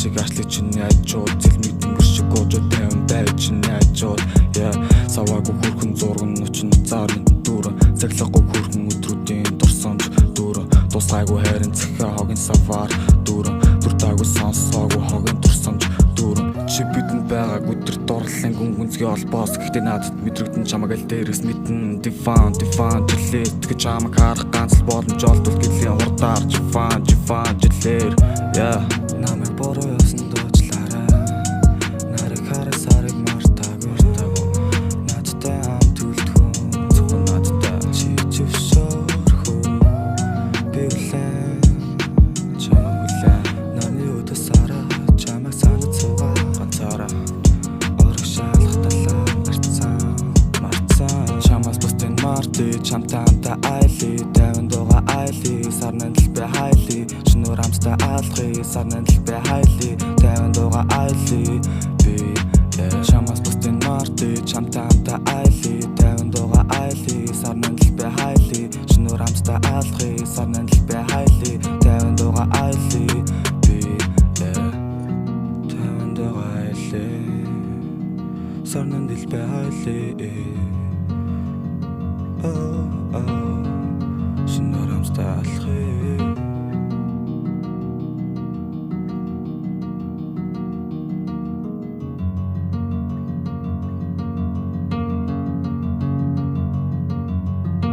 шиг ашлыг чиний ажууд зэлмиг тэнгэр шиг гоожоо тавин байв чиний ажууд саваагүй хүрхэн зурган нучин зарын дүүрэн цаглахгүй хүрхэн өдрүүдийн дурсамж дүүрэн тусгайгүй хайрын цахиа хогийн саваар дүүрэн дуртаагүй сонсоогүй хогийн дурсамж дүүрэн чи бидэнд байгааг өдөр дурлалын гүнзгий олбоос гэхдээ надад мэдрэгдэн чамаг аль дээрээс мэдэн диван жилээ тэгэж чамаг харах ганц л боломж олдвол гэлээ хурдаар жифан жилээр намайг бороо ясан дуучлаарай нарыг хараа сарыг мартаагүй надтай хамт үлдэхүүн зөвхөн надтай чи жившөөрхөө би үлэн чамаг үлэн наны өдөсараа чамаг санаад суугаа ганцаараа орох шалах талаа марцсан чамаас бусдын марти чамтай хамтаа айли тавин дууга айли сарнан л би хайли шинээр хамтдаа алхахыг сарнан л би хайли тавин дууга айли би чамаас бусдын марти чамтай хамтаа айли тавин дууга айли сарнан л би хайли шинээр хамтдаа алхахыг сарнан